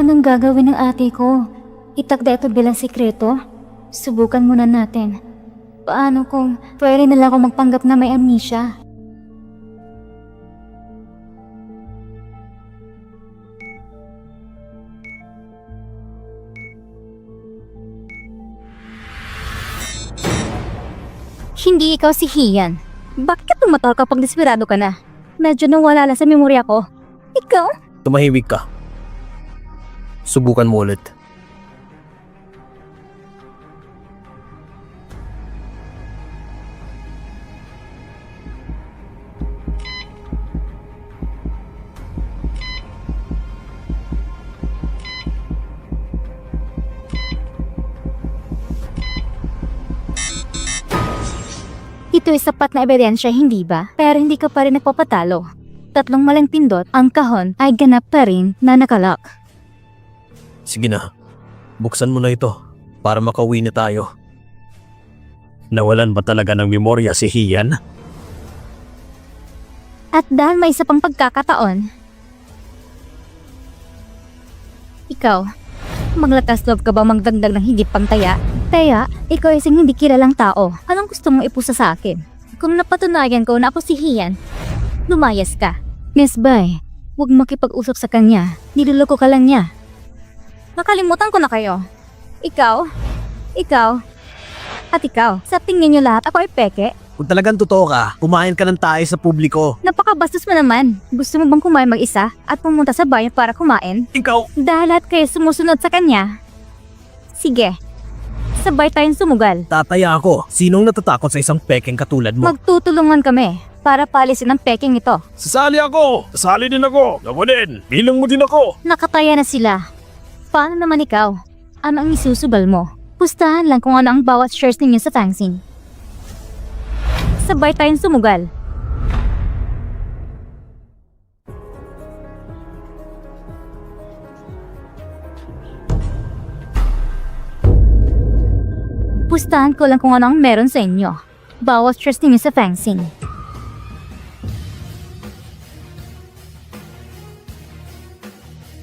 Anong gagawin ng ate ko? Itakda ito bilang sikreto? Subukan muna natin. Paano kung pwede na lang ako magpanggap na may amnesia? Hindi ikaw si Hian. Bakit ka tumatal kapag desperado ka na? Medyo nawala lang sa memorya ko. Ikaw? Tumahimik ka. Subukan mo ulit. Ito ay sapat na ebidensya, hindi ba? Pero hindi ka pa rin nagpapatalo. 3 malang pindot, ang kahon ay ganap pa rin na nakalock. Sige na. Buksan mo na ito para makauwi na tayo. Nawalan ba talaga ng memorya si Hian? At dahil may isa pang pagkakataon, ikaw, maglakas loob ka ba magdagdag ng higit pang taya? Taya, ikaw ay isang hindi kilalang tao. Anong gusto mong ipusa sa akin? Kung napatunayan ko na ako si Hian, lumayas ka. Miss Bai, huwag makipag-usap sa kanya. Niloloko ka lang niya. Nakalimutan ko na kayo. Ikaw, at ikaw. Sa tingin niyo lahat ako ay peke? Kung talagang totoo ka, kumain ka ng tayo sa publiko. Napakabastos mo naman. Gusto mo bang kumain mag-isa at pumunta sa bayan para kumain? Ikaw! Dahil lahat kayo sumusunod sa kanya. Sige, sabay tayong sumugal. Tataya ako. Sinong natatakot sa isang pekeng katulad mo? Magtutulungan kami para palisin ang peking ito. Sasali ako! Sasali din ako! Ako din! Bilang mo din ako! Nakataya na sila. Paano naman ikaw? Ano ang isusubal mo? Pustahan lang kung ano ang bawat shares ninyo sa Fangsing. Sabay tayong sumugal. Pustahan ko lang kung ano ang meron sa inyo. Bawat shares ninyo sa Fangsing.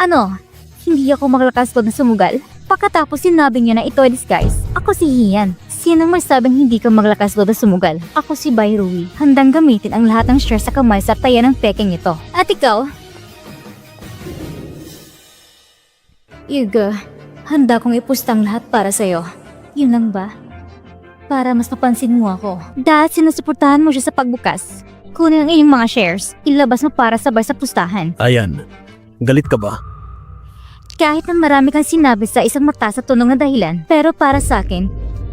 Ano? Hindi ako makalakas na sumugal? Pagkatapos sinabi niya na ito ay disguise, ako si Hian. Sinong may sabing hindi ka maglakas na sumugal? Ako si Bai Rui. Handang gamitin ang lahat ng shares sa kamay sa taya ng peking ito. At ikaw? Yuga, handa kong ipusta ang lahat para sa'yo. Yun lang ba? Para mas mapansin mo ako. Dahil sinusuportahan mo siya sa pagbukas. Kunin ang iyong mga shares, ilabas mo para sabay sa pustahan. Ayan. Galit ka ba? Kahit na marami kang sinabi sa isang mataas at tunong na dahilan, pero para sa akin,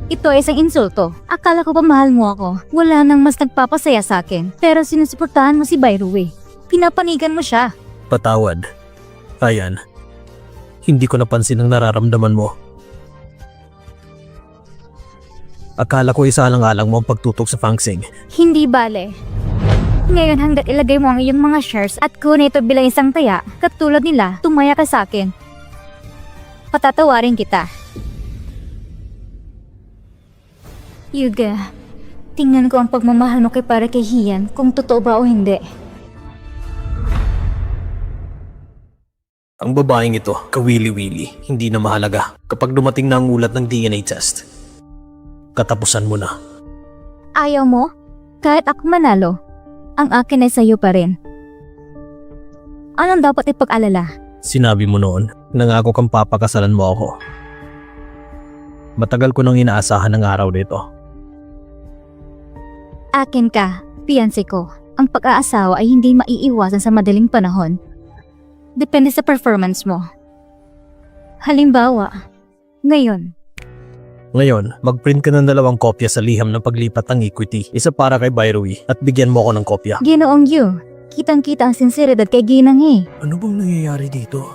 ito ay isang insulto. Akala ko ba mahal mo ako? Wala nang mas nagpapasaya sa akin. Pero sinusuportahan mo si Bai Rui. Pinapanigan mo siya. Patawad. Ayan. Hindi ko napansin ang nararamdaman mo. Akala ko isa-alang-alang mo ang pagtutok sa Fangsing. Hindi bale. Ngayon hanggat ilagay mo ang iyong mga shares at kunin ito bilang isang taya, katulad nila, tumaya ka sa akin. Patatawarin kita. Yuga, tingnan ko ang pagmamahal mo para kay Hian kung totoo ba o hindi. Ang babaeng ito, kawili-wili, hindi na mahalaga. Kapag dumating na ang ulat ng DNA test, katapusan mo na. Ayaw mo? Kahit ako manalo, ang akin ay sa'yo pa rin. Anong dapat ipag-alala? Sinabi mo noon, nangako kang papakasalan mo ako. Matagal ko nang inaasahan ang araw nito. Akin ka, fiancé ko. Ang pag-aasawa ay hindi maiiwasan sa madaling panahon. Depende sa performance mo. Halimbawa, ngayon. Ngayon, mag-print ka ng 2 kopya sa liham ng paglipat ng equity. Isa para kay Bai Rui at bigyan mo ako ng kopya. Ginoong Yu, kitang-kita ang sinseridad kay Ginang eh. Ano bang nangyayari dito?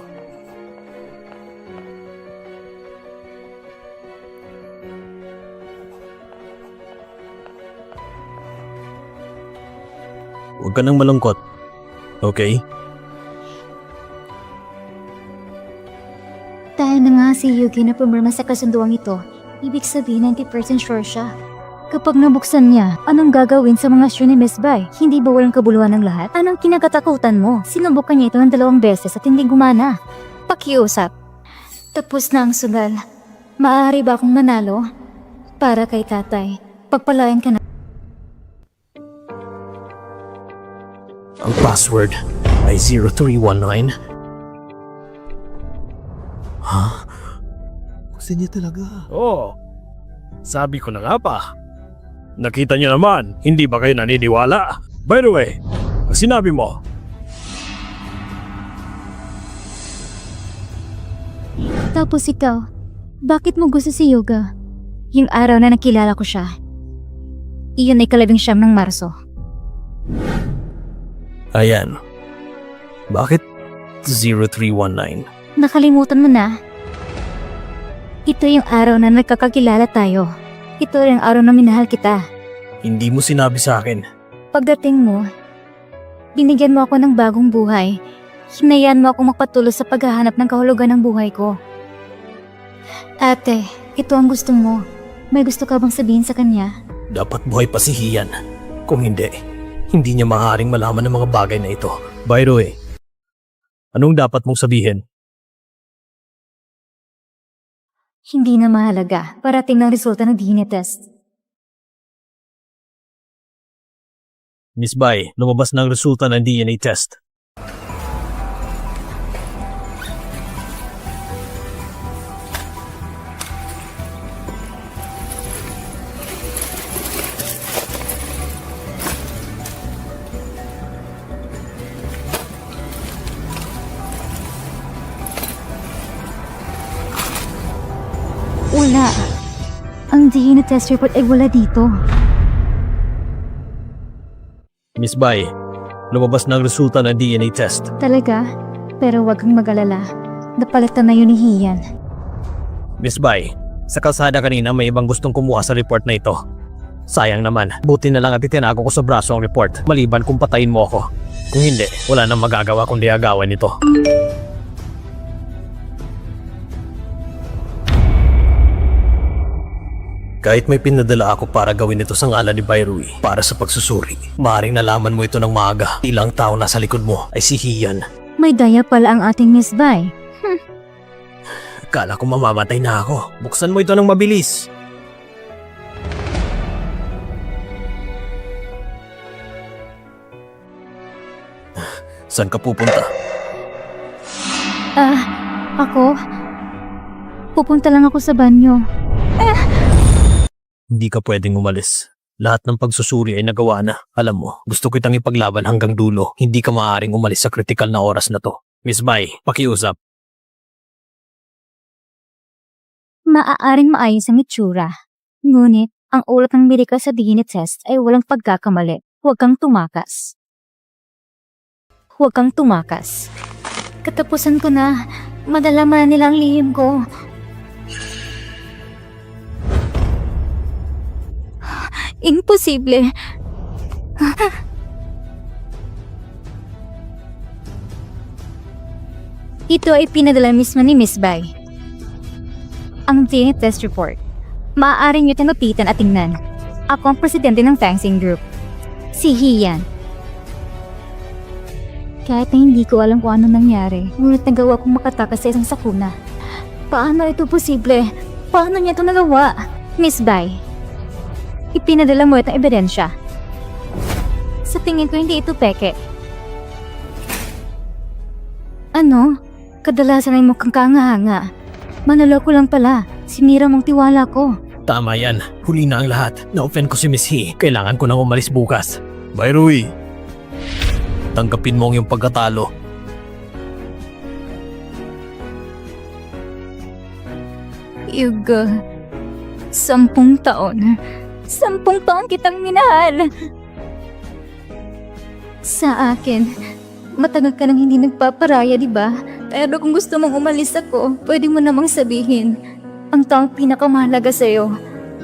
Huwag ka nang malungkot. Okay? Dahil na nga si Yugi na pumirma sa kasunduang ito, ibig sabihin 90% sure siya. Kapag nabuksan niya, anong gagawin sa mga share ni Miss Bai? Hindi ba walang kabuluhan ng lahat? Anong kinakatakutan mo? Sinubukan niya ito ng 2 beses at hindi gumana. Pakiusap, Tapos na ang sugal. Maaari ba akong manalo? Para kay tatay. Pagpalayan ka na. Ang password ay 0319. Ha? Gusto niya talaga. Oh, sabi ko na nga pa. Nakita niyo naman, hindi ba kayo naniniwala? By the way, ang sinabi mo, Tapos ikaw, bakit mo gusto si Yoga? Yung araw na nakilala ko siya. Iyon ay 19 ng Marso. Ayan. Bakit 0319? Nakalimutan mo na? Ito yung araw na nagkakakilala tayo. Ito rin ang araw na minahal kita. Hindi mo sinabi sa akin. Pagdating mo, binigyan mo ako ng bagong buhay. Hinayaan mo ako magpatuloy sa paghahanap ng kahulugan ng buhay ko. Ate, ito ang gusto mo. May gusto ka bang sabihin sa kanya? Dapat buhay pa si Hian. Kung hindi, hindi niya maaaring malaman ng mga bagay na ito. By the way, anong dapat mong sabihin? Hindi na mahalaga. Parating ng resulta ng DNA test. Miss Bai, lumabas na ang resulta ng DNA test. Wala. Ang DNA test report ay wala dito. Miss Bai, lumabas na ang resulta ng DNA test. Talaga? Pero wag kang mag-alala. Napalitan na yun ni Hian. Miss Bai, sa kalsada kanina may ibang gustong kumuha sa report na ito. Sayang naman, buti na lang at itinago ko sa braso ang report, maliban kung patayin mo ako. Kung hindi, wala nang magagawa kundi agawan ito. Kahit may pinadala ako para gawin ito sa ngalan ni Bairui para sa pagsusuri, maaaring nalaman mo ito ng maaga. Ilang tao nasa likod mo ay si Hian. May daya pala ang ating Miss Bai. Kala ko mamamatay na ako. Buksan mo ito ng mabilis. Saan ka pupunta? Ako? Pupunta lang ako sa banyo. Hindi ka pwedeng umalis. Lahat ng pagsusuri ay nagawa na. Alam mo, gusto kitang ipaglaban hanggang dulo. Hindi ka maaaring umalis sa kritikal na oras na to. Miss Bai, pakiusap. Maaaring maayos ang itsura. Ngunit, ang ulat ng medikal sa DNA test ay walang pagkakamali. Huwag kang tumakas. Huwag kang tumakas. Katapusan ko na. Madalaman nila ang lihim ko. Imposible. Ito ay pinadala mismo ni Miss Bai. Ang DNA test report. Maaaring nyo tinupitan at tingnan. Ako ang presidente ng Fangsing Group. Si Hian. Kahit na hindi ko alam kung ano nangyari, ngunit nagawa kong makatakas sa isang sakuna. Paano ito posible? Paano niya ito nagawa? Miss Bai, ipinadala mo itong ebidensya. Sa tingin ko hindi ito peke. Ano? Kadalasan ay mukhang kangahanga. Manloloko lang pala. Sinira mong tiwala ko. Tama yan. Huli na ang lahat. Na-offend ko si Miss He. Kailangan ko nang umalis bukas. Bairui, Tanggapin mo ang iyong pagkatalo. Yuga, 10 taon. 10 taon kitang minahal. Sa akin, matagal ka nang hindi nagpaparaya, di ba? Pero kung gusto mong umalis ako, pwede mo namang sabihin. Ang taong pinakamahalaga sa'yo,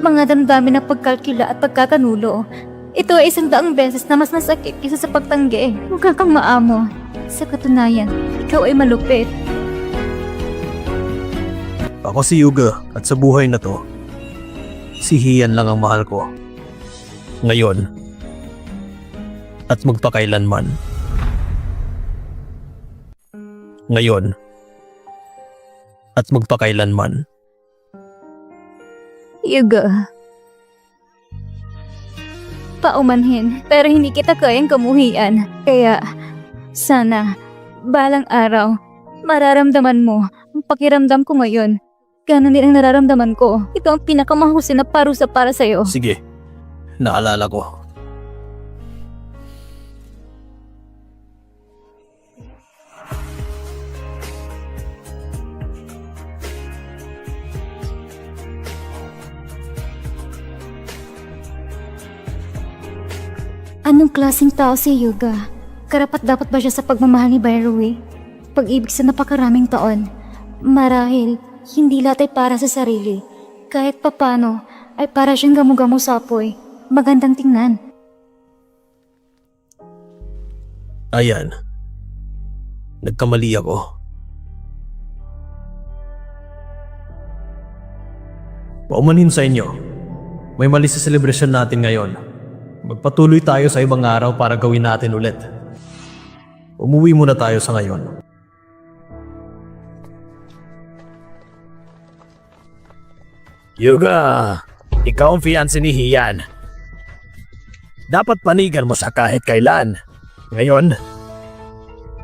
mga damdamin ng pagkalkula at pagkakanulo. Ito ay 100 beses na mas masakit kaysa sa pagtanggi. Huwag kang maamo. Sa katunayan, ikaw ay malupit. Ako si Yuga at sa buhay na to, si Hian lang ang mahal ko. Ngayon at magpakailanman. Ngayon at magpakailanman. Yuga. Paumanhin, pero hindi kita kayang kamuhian. Kaya, sana, balang araw, mararamdaman mo ang pakiramdam ko ngayon. Ganon din ang nararamdaman ko. Ito ang pinakamahusay na parusa para sa'yo. Sige, naalala ko. Anong klaseng tao si Yuga? Karapat dapat ba siya sa pagmamahal ni Bairowe? Pag-ibig sa napakaraming taon. Marahil, hindi lahat ay para sa sarili. Kahit papano, ay para siyang gamo-gamo sa apoy. Magandang tingnan. Ayan. Nagkamali ako. Paumanhin sa inyo. May mali sa selebrasyon natin ngayon. Magpatuloy tayo sa ibang araw para gawin natin ulit. Umuwi muna tayo sa ngayon. Yuga, ikaw ang fiancé ni Hian. Dapat panigan mo sa kahit kailan. Ngayon,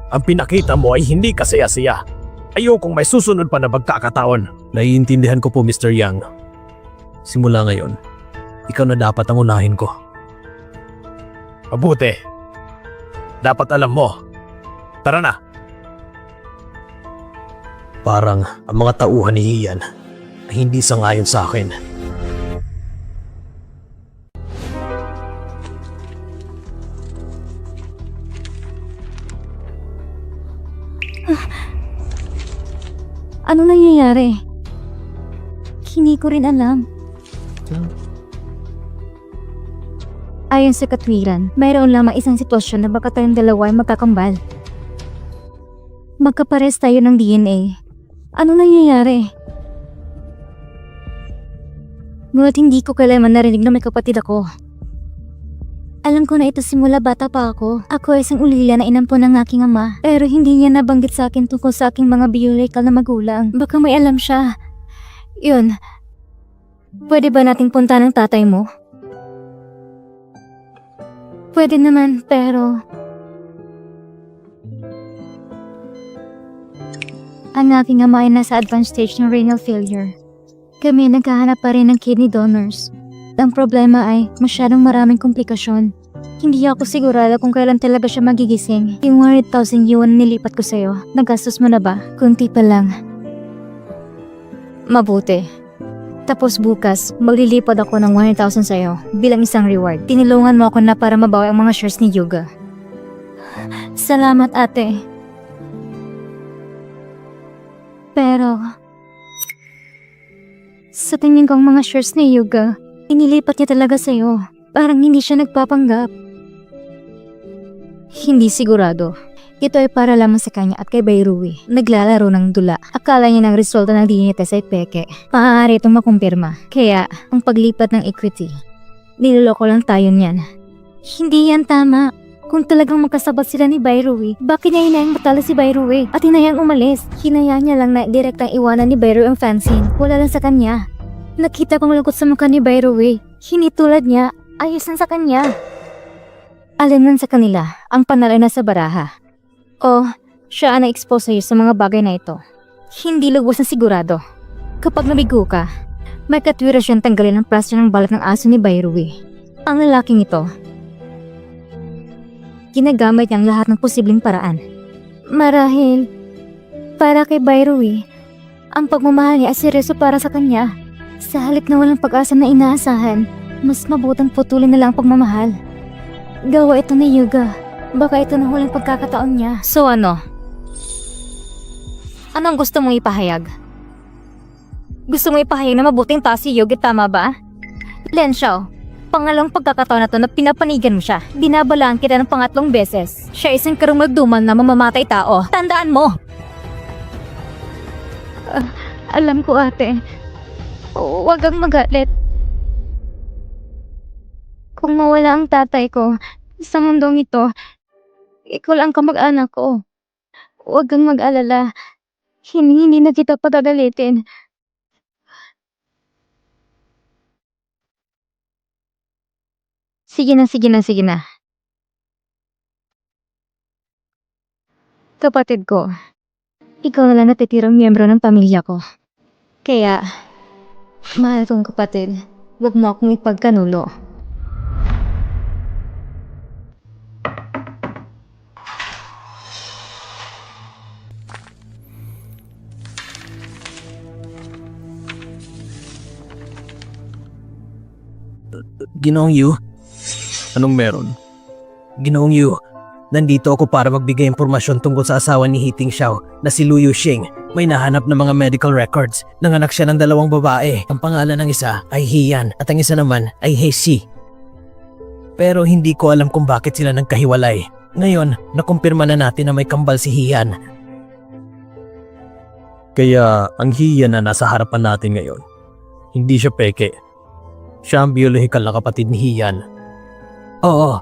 ang pinakita mo ay hindi kasaya-saya. Ayokong may susunod pa na pagkakataon. Naiintindihan ko po, Mr. Yang. Simula ngayon, ikaw na dapat ang unahin ko. Mabuti. Dapat alam mo. Tara na. Parang ang mga tauhan ni Hian ay hindi sangayon sa akin. Ano nangyayari? Hindi ko rin alam. Ayon sa katwiran, mayroon lamang isang sitwasyon na baka tayong dalawa ay magkakambal. Magkapares tayo ng DNA. Ano nangyayari? Ngunit hindi ko kailanman narinig na may kapatid ako. Alam ko na ito simula bata pa ako. Ako ay isang ulila na inampon ng aking ama. Pero hindi niya nabanggit sa akin tungkol sa aking mga biological na magulang. Baka may alam siya. Yun. Pwede ba nating punta ng tatay mo? Pwede naman, pero... Ang aking ama ay nasa advanced stage ng renal failure. Kami naghahanap pa rin ng kidney donors. Ang problema ay masyadong maraming komplikasyon. Hindi ako sigurado kung kailan talaga siya magigising. Yung 100,000 yuan na nilipat ko sa'yo, nagastos mo na ba? Kunti pa lang. Mabuti. Tapos bukas, maglilipad ako ng 100,000 sa'yo bilang isang reward. Tinulungan mo ako na para mabawi ang mga shares ni Yuga. Salamat, ate. Pero... sa tingin kong mga shares ni Yuga, inilipat niya talaga sa'yo. Parang hindi siya nagpapanggap. Hindi sigurado. Ito ay para lamang sa kanya at kay Bairowe. Naglalaro ng dula. Akala niya ng resulta ng DNA test ay peke. Maaari itong makumpirma. Kaya, ang paglipat ng equity, niloloko lang tayo niyan. Hindi yan tama. Kung talagang magkasabat sila ni Bairowe, bakit niya hinayang matalo si Bairowe at hinayang umalis? Hinayaan niya lang na direktang iwanan ni Bairowe ang fanzine. Wala lang sa kanya. Nakita kong lagot sa mukha ni Bairowe. Hindi tulad niya, ayos lang sa kanya. Alam nun sa kanila, ang panalo na sa baraha. O, siya ang na-expose sa'yo sa mga bagay na ito. Hindi lubos na sigurado. Kapag nabigo ka, may katwira siyang tanggalin ang plastro ng balat ng aso ni Bairowe. Ang lalaking ito, ginagamit niyang lahat ng posibleng paraan. Marahil, para kay Bairowe, ang pagmamahal niya ay seryoso para sa kanya. Sa halip na walang pag-asa na inaasahan, mas mabutang putulin na lang ang pagmamahal. Gawa ito ni Yuga. Baka ito na huling pagkakataon niya. So ano? Anong gusto mong ipahayag? Gusto mong ipahayag na mabuting tao si Yuga, tama ba? Len Xiao, pangalawang pagkakataon na to na pinapanigan mo siya. Binabalaan kita ng pangatlong beses. Siya isang karumagduman na mamamatay tao. Tandaan mo! Alam ko, ate. Huwag kang magalit. Kung mawala ang tatay ko sa mundong ito, ikaw lang kamag-anak ko. Huwag kang mag-alala. Hindi na kita pagagalitin. Sige na. Kapatid ko, ikaw na lang natitirang miyembro ng pamilya ko. Kaya, mahal kong kapatid, huwag mo akong ipagkanulo. Ginoong Yu? Anong meron? Ginoong Yu, nandito ako para magbigay impormasyon tungkol sa asawa ni Hiting Xiao na si Lu Yuxing. May nahanap na mga medical records. Nanganak siya ng 2 babae. Ang pangalan ng isa ay Hian at ang isa naman ay Heishi. Pero hindi ko alam kung bakit sila nagkahiwalay. Ngayon, nakumpirma na natin na may kambal si Hian. Kaya ang Hian na nasa harapan natin ngayon, hindi siya peke. Siya ang biyolohikal na kapatid ni Hian. Oo,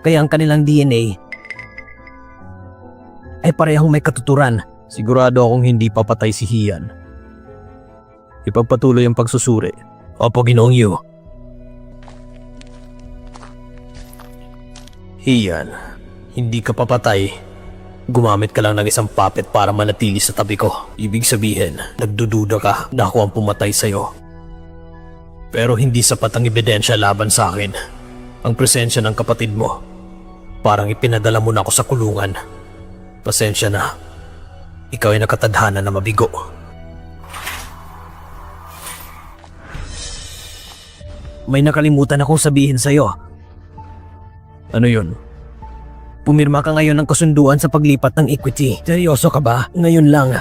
kaya ang kanilang DNA ay parehong may katuturan. Sigurado akong hindi papatay si Hian. Ipagpatuloy ang pagsusuri. Opo, Ginoong Yu. Hian, hindi ka papatay. Gumamit ka lang ng isang puppet para manatili sa tabi ko. Ibig sabihin, nagdududa ka na ako ang pumatay sa'yo. Pero hindi sapat ang ebidensya laban sa akin. Ang presensya ng kapatid mo, parang ipinadala mo na ako sa kulungan. Pasensya na. Ikaw ay nakatadhana na mabigo. May nakalimutan akong sabihin sa'yo. Ano yun? Pumirma ka ngayon ng kasunduan sa paglipat ng equity. Seryoso ka ba? Ngayon lang.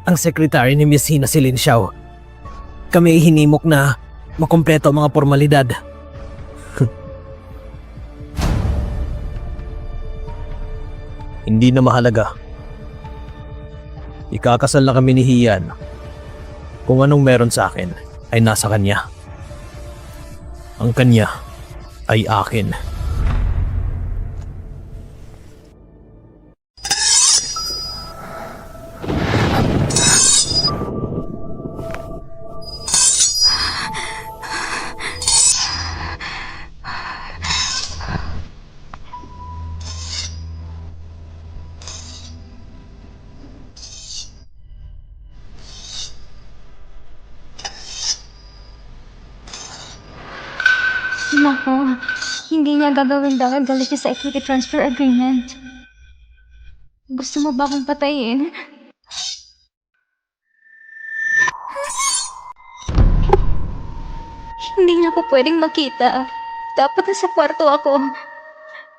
Ang sekretary ni Miss Hina si Lin Xiao. Kami ay hinimok na makumpleto ang mga formalidad. Hindi na mahalaga. Ikakasal na kami ni Hian. Kung anong meron sa akin ay nasa kanya. Ang kanya ay akin. Nako, hindi niya gagawin dahil galit siya sa equity transfer agreement. Gusto mo ba akong patayin? Hindi niya ako pwedeng makita. Dapat nasa kwarto ako.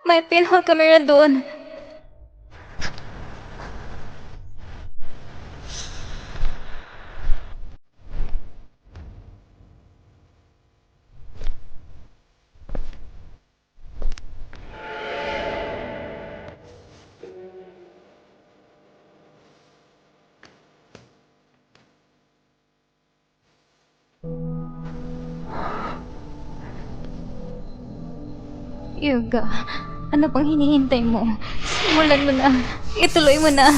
May pinhole camera doon. Yuga, ano pang hinihintay mo? Simulan mo na. Ituloy mo na.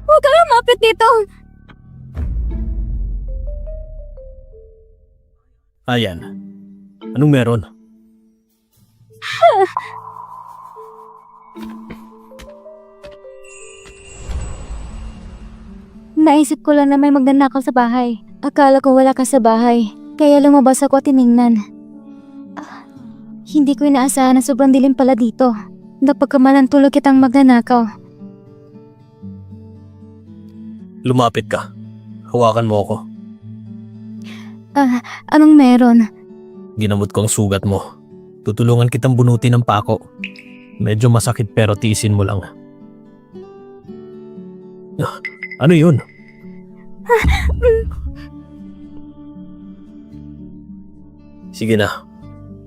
Huwag kang lumapit dito! Ayan. Anong meron? Naisip ko lang na may magnanakaw sa bahay. Akala ko wala ka sa bahay. Kaya lumabas ako at tiningnan. Hindi ko inaasahan na sobrang dilim pala dito. Napagkamalan tulog kitang magnanakaw. Lumapit ka. Hawakan mo ako. Anong meron? Ginamot ko ang sugat mo. Tutulungan kitang bunutin ng pako. Medyo masakit pero tiisin mo lang. Ano yun? Sige na.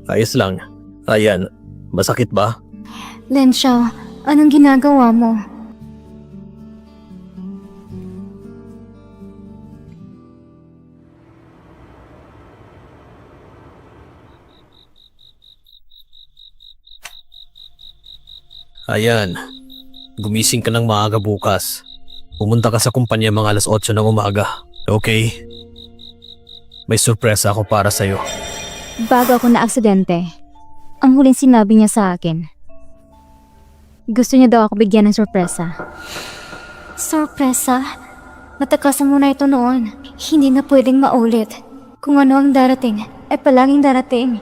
Ayos lang. Ryan, masakit ba? Lenshaw, anong ginagawa mo? Ayan, gumising ka ng maaga bukas. Pumunta ka sa kumpanya mga 8:00 ng umaga. Okay? May sorpresa ako para sa'yo. Bago ako na-aksidente, ang huling sinabi niya sa akin, gusto niya daw ako bigyan ng sorpresa. Sorpresa? Natakasan mo na ito noon. Hindi na pwedeng maulit. Kung ano ang darating, ay palaging darating.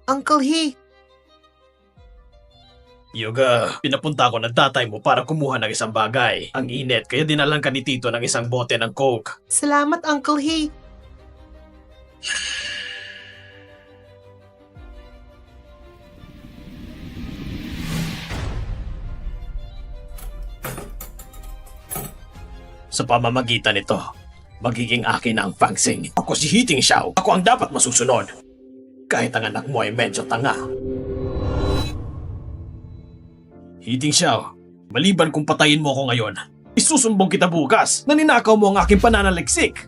Uncle He, Yoga, pinapunta ko ng tatay mo para kumuha ng isang bagay. Ang init, kaya dinalang ka ni Tito ng isang bote ng Coke. salamat Uncle He. Sa pamamagitan nito, magiging akin ang Fangsing. Ako si Hiting Xiao. Ako ang dapat masusunod. Kahit ang anak mo ay medyo tanga. Hiting Xiao, maliban kung patayin mo ako ngayon, isusumbong kita bukas na ninakaw mo ang aking pananaliksik.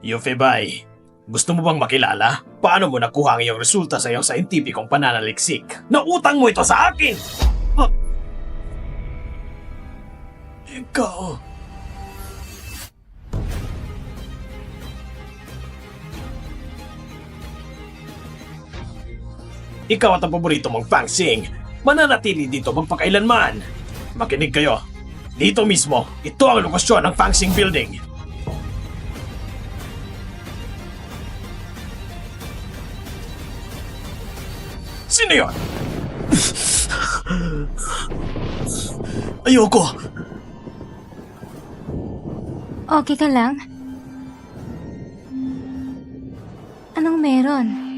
Yufebay, gusto mo bang makilala? Paano mo nakuha ang iyong resulta sa iyong scientificong pananaliksik? Nautang mo ito sa akin! Ah! Ikaw... Ikaw at ang paborito mong Fangsing. Mananatili dito magpakailanman. Makinig kayo. Dito mismo, ito ang lokasyon ng Fangsing Building. Sino yun? Ayoko. Okay ka lang? Anong meron?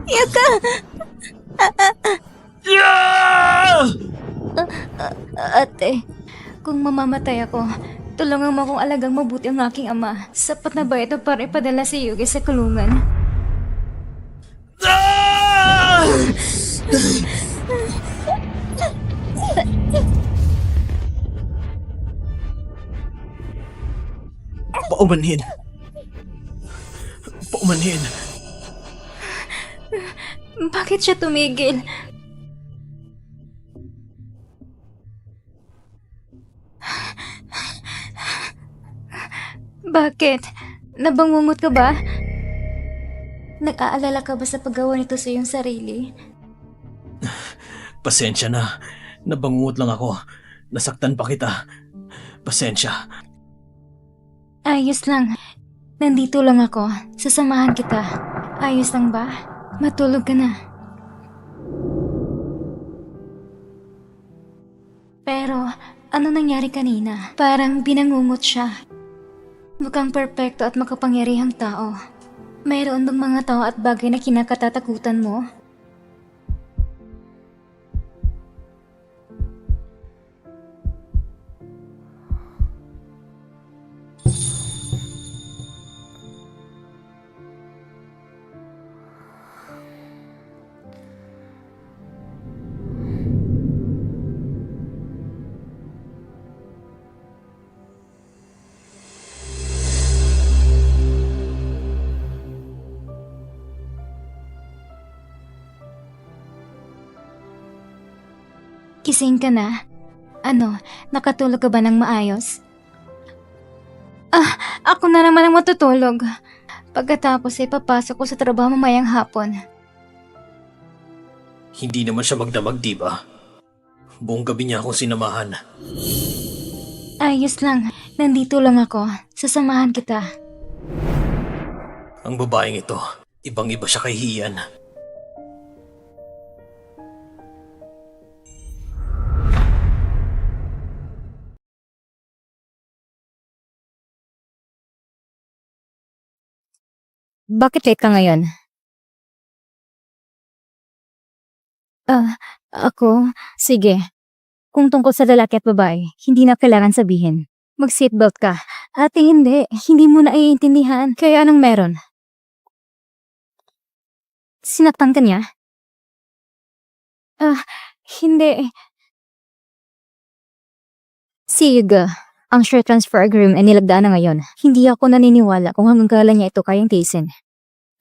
Yaka! Ate, kung mamamatay ako, tulungan mo akong alagang mabuti ang aking ama. Sapat na ba ito para ipadala si Yugi sa kulungan? Paumanhin. Paumanhin. Bakit siya tumigil? Bakit? Nabangungot ka ba? Nag-aalala ka ba sa paggawa nito sa iyong sarili? Pasensya na. Nabangungot lang ako. Nasaktan pa kita. Pasensya. Ayos lang. Nandito lang ako. Sasamahan kita. Ayos lang ba? Matulog ka na. Pero, ano nangyari kanina? Parang binangungot siya. Mukhang perpekto at makapangyarihang tao. Mayroon bang mga tao at bagay na kinakatatakutan mo? Kising ka na? Ano, nakatulog ka ba ng maayos? Ako na naman ang matutulog. Pagkatapos ay papasok ko sa trabaho mamayang hapon. Hindi naman siya magdamag, di ba? Buong gabi niya akong sinamahan. Ayos lang, nandito lang ako. Sasamahan kita. Ang babaeng ito, ibang-iba siya kay Hian. Bakit late ka ngayon? Ako? Sige. Kung tungkol sa lalaki at babae, hindi na kailangan sabihin. Mag-seatbelt ka. Ate, hindi. Hindi mo na iintindihan. Kaya anong meron? Sinaktan ka niya? Hindi. Si Yuga, ang share transfer agreement ay nilagdaan na ngayon. Hindi ako naniniwala kung hanggang kailan niya ito kayang tiisin.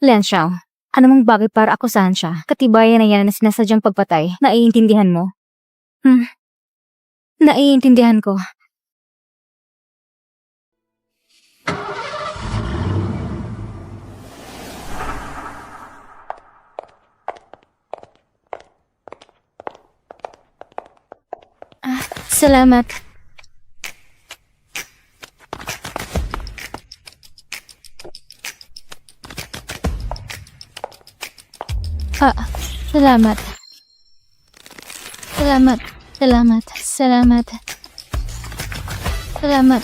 Lian Xiao, ano mong bagay para akusahan siya? Katibayan na yan na sinasadyang pagpatay. Naiintindihan mo? Naiintindihan ko. Salamat. Salamat. Salamat. Salamat. Salamat. Salamat.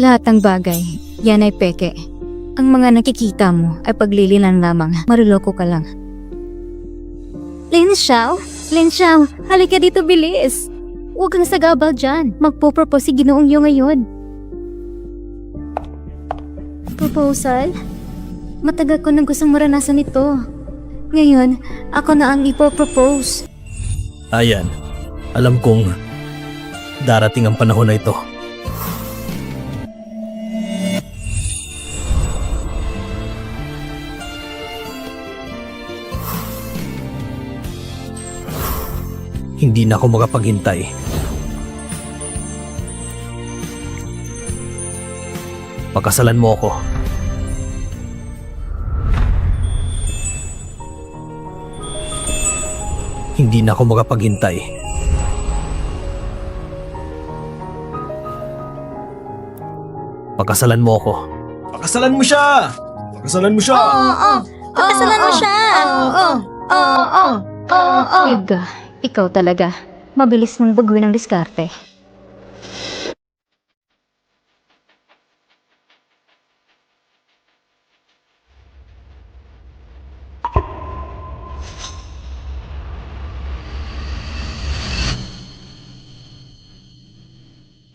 Lahat ng bagay, yan ay peke. Ang mga nakikita mo ay paglilinan lamang. Maruloko ka lang. Lin Xiao? Lin Xiao, halika dito bilis. Huwag kang sagabal dyan. Magpo-propose si Ginoong Yu ngayon. Proposal? Matagal ko nang gustong maranasan ito. Ngayon, ako na ang ipopropose. Ayan, alam kong darating ang panahon na ito. Hindi na ako makapaghintay. Pakasalan mo ako. Hindi na ako makapaghintay. Pakasalan mo ako. Pakasalan mo siya! Pakasalan mo siya! Pakasalan mo siya! Yuga, ikaw talaga. Mabilis mong baguhin ang diskarte.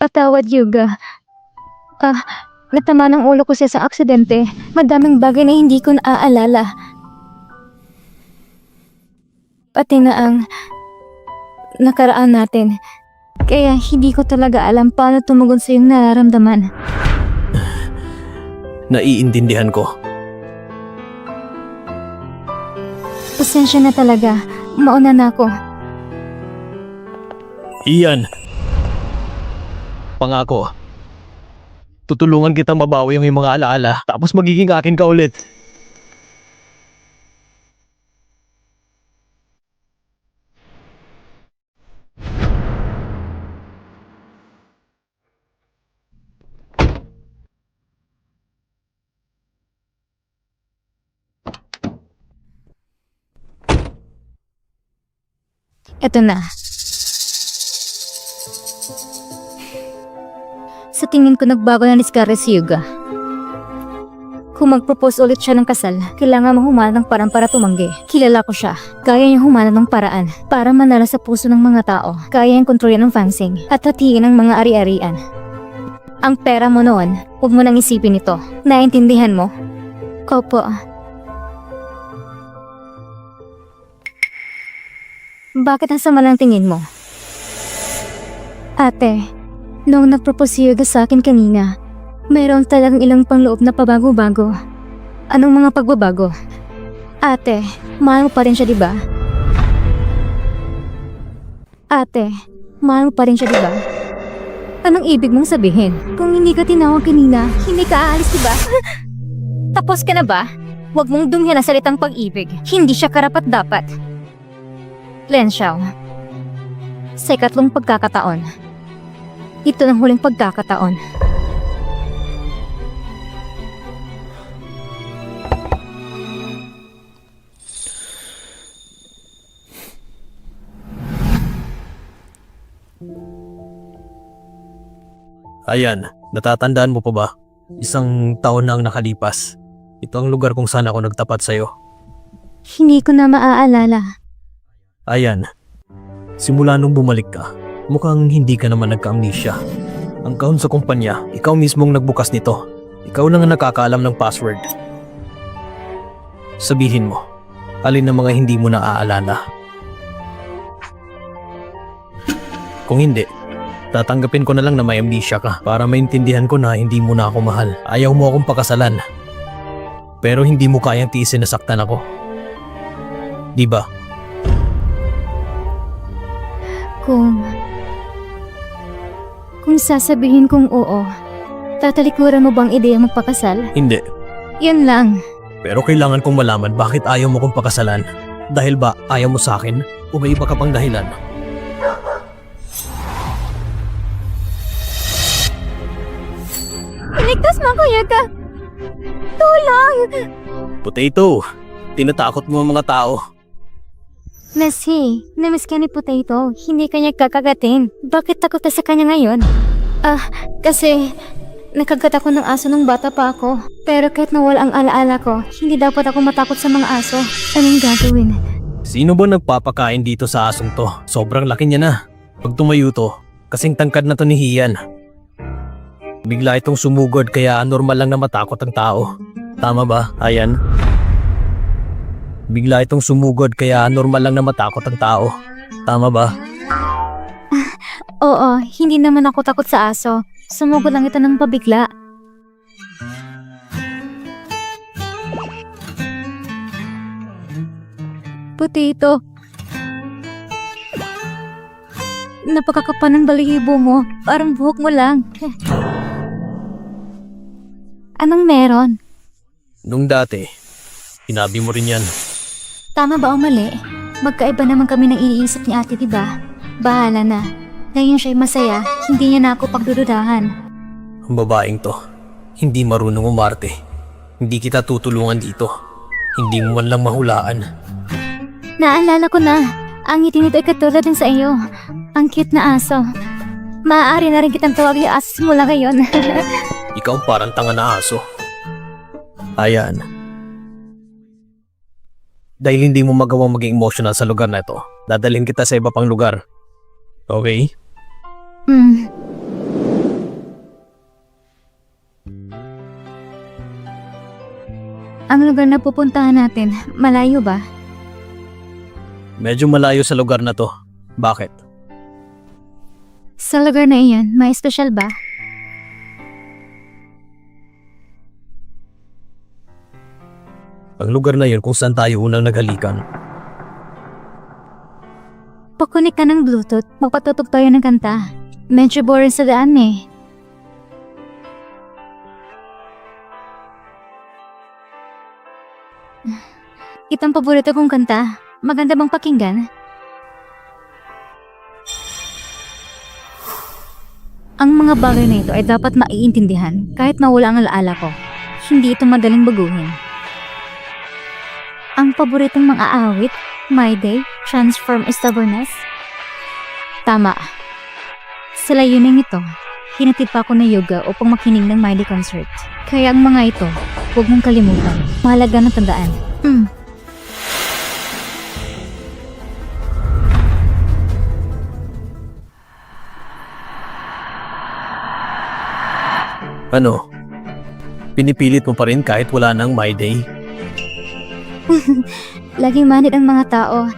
Patawad, Yuga. Natama ng ulo ko siya sa aksidente. Madaming bagay na hindi ko naaalala. Pati na ang nakaraan natin. Kaya hindi ko talaga alam paano tumugon sa iyong nararamdaman. Naiintindihan ko. Pasensya na talaga. Mauna na ako. Ian! Pangako. Tutulungan kita mabawi yung mga alaala, tapos magiging akin ka ulit. Eto na. Sa tingin ko nagbago na ni Scarlett si Yuga. Kung mag-propose ulit siya ng kasal, kailangan mong humanap ng paraan para tumanggi. Kilala ko siya. Kaya niyang humanap ng paraan para manala sa puso ng mga tao. Kaya niyang kontrolin ang fansing at hatiin ang mga ari-arian. Ang pera mo noon, huwag mo nang isipin ito. Naintindihan mo? Opo. Bakit ang sama ng tingin mo? Ate, noong nag-propose si Yuga sa akin kanina, mayroon talagang ilang pangloob na pabago-bago. Anong mga pagbabago? Ate, mahal mo pa rin siya, diba? Ate, mahal mo pa rin siya, diba? Anong ibig mong sabihin? Kung hindi ka tinawag kanina, hindi ka aalis, diba? Tapos ka na ba? Huwag mong dumhihan ang salitang pag-ibig. Hindi siya karapat-dapat. Lian Xiao, sa ikatlong pagkakataon, Ito ang huling pagkakataon. Ayan, natatandaan mo pa ba? Isang taon na ang nakalipas. Ito ang lugar kung saan ako nagtapat sa'yo. Hindi ko na maaalala. Ayan, simula nung bumalik ka, mukhang hindi ka naman nagka-amnesia. Ang kahon sa kumpanya, ikaw mismong nagbukas nito. Ikaw lang ang nakakaalam ng password. Sabihin mo, alin ang mga hindi mo naaalala? Kung hindi, tatanggapin ko na lang na may amnesia ka para maintindihan ko na hindi mo na ako mahal. Ayaw mo akong pakasalan. Pero hindi mo kayang tiisin na saktan ako. Di ba? Kung sasabihin kong oo, tatalikuran mo bang ideya magpakasal? Hindi. Yun lang. Pero kailangan kong malaman bakit ayaw mo kong pakasalan. Dahil ba ayaw mo sa akin o may iba ka pang dahilan? Iligtas mo ako, Yuka! Tulong! Potato, tinatakot mo ang mga tao. Nasi, namiss ka ni Potato. Hindi kanya kakagatin. Bakit takot ka sa kanya ngayon? Kasi nakagat ako ng aso nung bata pa ako. Pero kahit nawala ang alaala ko, hindi dapat ako matakot sa mga aso. Anong gagawin? Sino ba nagpapakain dito sa asong to? Sobrang laki niya na. Pag tumayo to, kasing tangkad na to ni Hian. Bigla itong sumugod kaya normal lang na matakot ang tao. Tama ba, Ayan? Bigla itong sumugod kaya normal lang na matakot ang tao. Tama ba? Oo, hindi naman ako takot sa aso. Sumugod lang ito ng pabigla. Potato. Napakakapa ng balahibo mo. Parang buhok mo lang. Anong meron? Nung dati, sinabi mo rin yan. Tama ba o mali? Magkaiba naman kami ng iniisip ni ate, diba? Bahala na. Ngayon siya'y masaya, hindi niya na ako pagdududahan. Ang babaeng to, hindi marunong umarte. Hindi kita tutulungan dito. Hindi mo man lang mahulaan. Naalala ko na, ang ngiti nito ay katulad din sa iyo. Ang cute na aso. Maaari na rin kitang tawagin aso simula ngayon. Ikaw parang tanga na aso. Ayan. Dahil hindi mo magawang maging emotional sa lugar na ito, dadalhin kita sa iba pang lugar. Okay? Ang lugar na pupuntahan natin, malayo ba? Medyo malayo sa lugar na to. Bakit? Sa lugar na iyan, may espesyal ba? Ang lugar na yun kung saan tayo unang naghalikan. Pakunik ka ng Bluetooth, magpatutog tayo ng kanta. Medyo boring sa daan eh. Itong paborito kong kanta. Maganda bang pakinggan? Ang mga bagay na ito ay dapat maiintindihan kahit mawala ang alaala ko. Hindi ito madaling baguhin. Ang paboritong mga awit, My Day, Transform Stubbornness. Tama. Sa layuning ito, hinatid pa ako na yoga upang makinig ng My Day concert. Kaya ang mga ito, huwag mong kalimutan. Mahalaga na tandaan. Ano? Pinipilit mo pa rin kahit wala nang My Day? Laging manid ang mga tao.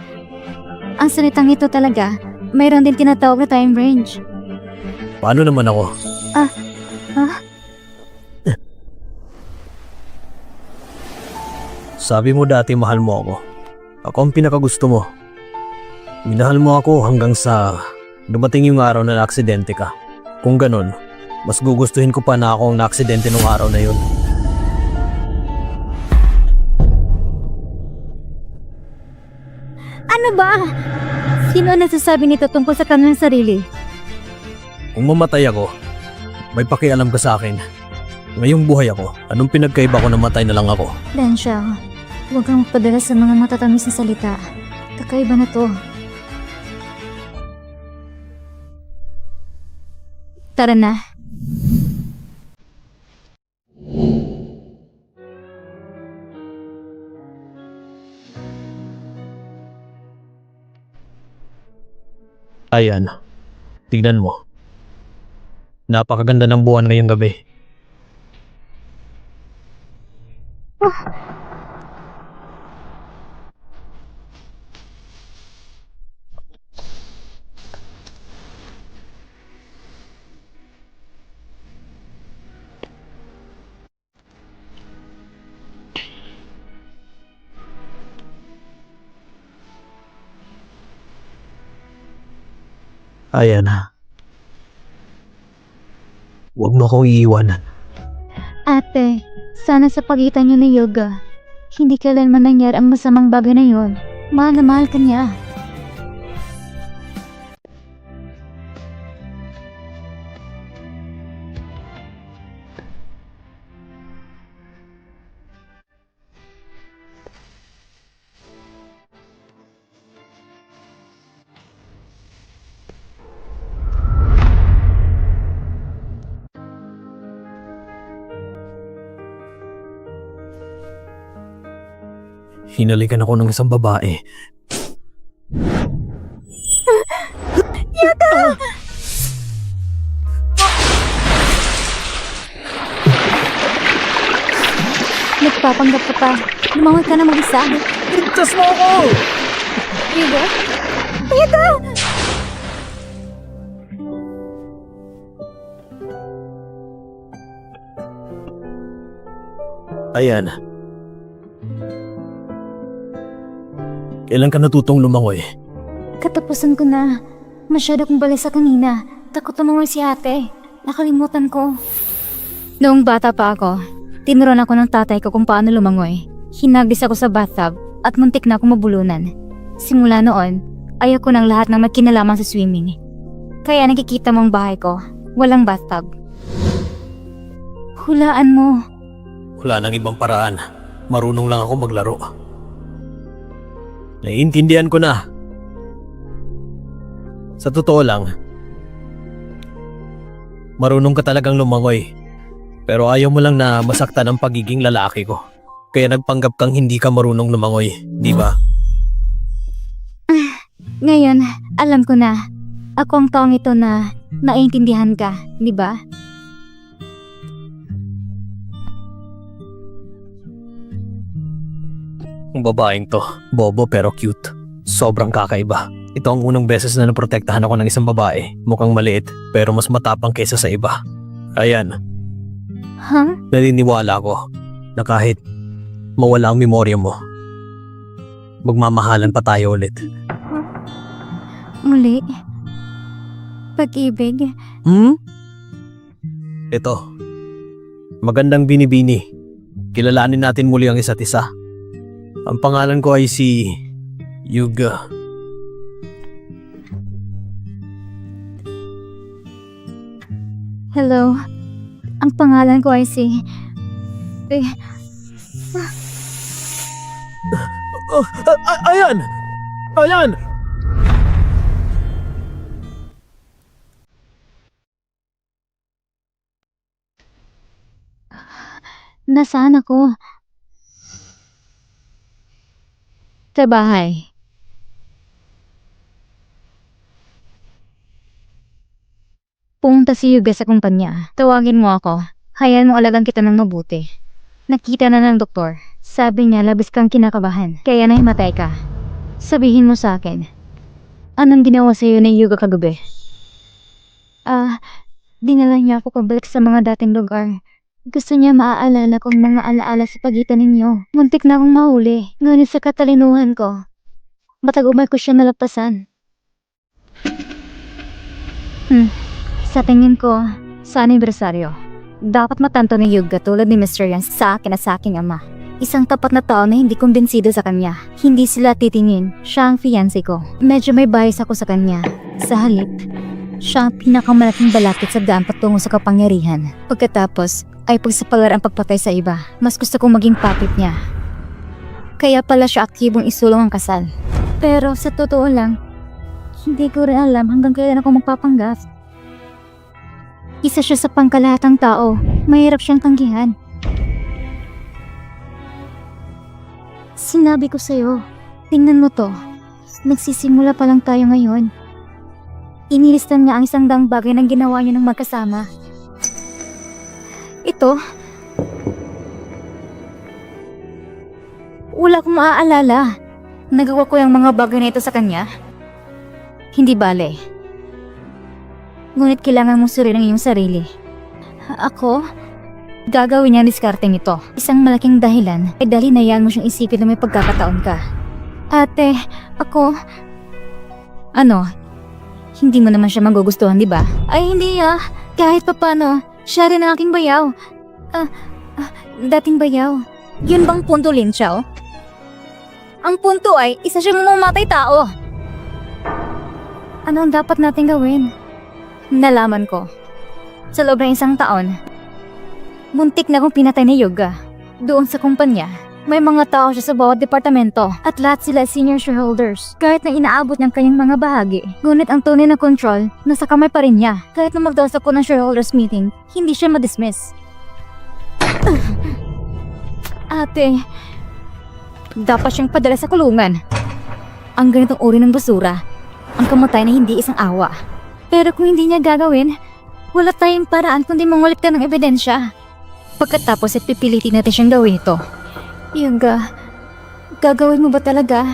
Ang salitang ito talaga, mayroon din tinatawag na time range. Paano naman ako? Sabi mo dati mahal mo ako. Ako ang pinakagusto mo. Minahal mo ako hanggang sa dumating yung araw na naaksidente ka. Kung ganun, mas gugustuhin ko pa na ako ang naaksidente nung araw na yun. Ano ba? Sino ang nagsasabi nito tungkol sa kanilang sarili? Kung mamatay ako, may pakialam ka sa akin. Ngayong buhay ako, anong pinagkaiba ko na matay na lang ako? Lensya, huwag kang magpadala sa mga matatamis na salita. Kakaiba na to. Tara na. Ayan, tignan mo. Napakaganda ng buwan ngayong gabi. Ayan. Huwag mo akong iiwan. Ate, sana sa pagitan niyo ni Yoga, hindi kailanman nangyari ang masamang bagay na yun. Mahal na mahal ka niya. Hinalikan ako ng isang babae. Nagpapanggap ka pa. Lumangoy ka na mag-isa. Ligtas mo ako! Yoga? Yoga! Ayan. Kailan ka natutong lumangoy? Katapusan ko na. Masyado kong balisa kanina. Takot lumangoy si ate. Nakalimutan ko. Noong bata pa ako, tinuruan ako ng tatay ko kung paano lumangoy. Hinagis ako sa bathtub at muntik na akong mabulunan. Simula noon, ayaw ko ng lahat ng may kinalaman sa swimming. Kaya nakikita mo ang bahay ko, walang bathtub. Hulaan mo. Wala nang ibang paraan. Marunong lang ako maglaro. Naiintindihan ko na. Sa totoo lang, marunong ka talagang lumangoy. Pero ayaw mo lang na masaktan ang pagiging lalaki ko. Kaya nagpanggap kang hindi ka marunong lumangoy, di ba? Ngayon, alam ko na. Ako ang taong ito na naiintindihan ka, di ba? Ang babaeng to, bobo pero cute. Sobrang kakaiba. Ito ang unang beses na naprotektahan ako ng isang babae. Mukhang maliit, pero mas matapang kaysa sa iba. Ayan, Huh? naniniwala ko na kahit mawala ang memorya mo, magmamahalan pa tayo ulit. Muli? Pag-ibig? Ito, magandang binibini. Kilalanin natin muli ang isa't isa. Ang pangalan ko ay si Yuga. Hello. Ang pangalan ko ay si... Ayan! Ayan! Nasaan ako? Sa bahay. Pumunta si Yuga sa kumpanya. Tawagin mo ako. Hayaan mo alagang kita ng mabuti. Nakita na ng doktor. Sabi niya labis kang kinakabahan. Kaya nahimatay ka. Sabihin mo sa akin. Anong ginawa sa iyo ni Yuga kagabi? Dinala niya ako pabalik sa mga dating lugar. Gusto niya maaalala kong mga alaala sa pagitan ninyo. Muntik na akong mahuli. Ngunit sa katalinuhan ko, matagumay ko siya nalapasan. Sa tingin ko, sa anibersaryo, dapat matanto ni Yuga tulad ni Mr. Yan sa akin at sa aking ama. Isang tapat na tao na hindi kumbinsido sa kanya. Hindi sila titingin, siya ang fiancé ko. Medyo may bias ako sa kanya. Sa halip, Siya ang pinakamalaking balakid sa daan patungo sa kapangyarihan. Pagkatapos ay pagsapalar ang pagpatay sa iba. Mas gusto kong maging puppet niya. Kaya pala siya aktibong isulong ang kasal. Pero sa totoo lang, hindi ko rin alam hanggang kailan ako magpapanggap. Isa siya sa pangkalahatang tao. Mahirap siyang tanggihan. Sinabi ko sa'yo, tingnan mo to. Nagsisimula pa lang tayo ngayon. Inilistan niya ang 100 bagay na ginawa niyo ng magkasama. Ito, wala akong maaalala. Nagawa ko yung mga bagay na ito sa kanya. Hindi bale. Ngunit kailangan mong suriin ang iyong sarili. Ako, gagawin niya ang diskarteng ito. Isang malaking dahilan ay dahil hinayaan mo siyang isipin na may pagkakataon ka. Ate, ako... Ano? Hindi mo naman siya magugustuhan, di ba? Ay, hindi ah. Kahit papano, siya rin ang aking bayaw. Dating bayaw. Yun bang punto, Lin Xiao? Ang punto ay, isa siyang mamamatay tao. Ano ang dapat natin gawin? Nalaman ko. Sa loob ng 1 taon, muntik na akong pinatay ni Yoga. Doon sa kumpanya, may mga tao siya sa bawat departamento at lahat sila senior shareholders. Kahit na inaabot ng kanyang mga bahagi, ngunit ang tunay na control nasa kamay pa rin niya. Kahit na magdaos ako ng shareholders meeting, hindi siya madismiss. Ate, dapat siyang padala sa kulungan. Ang ganitong uri ng basura, ang kamatay na hindi isang awa. Pero kung hindi niya gagawin, wala tayong paraan kundi mangolekta ng ebidensya. Pagkatapos ay pipilitin natin siyang gawin ito. Yoga, gagawin mo ba talaga?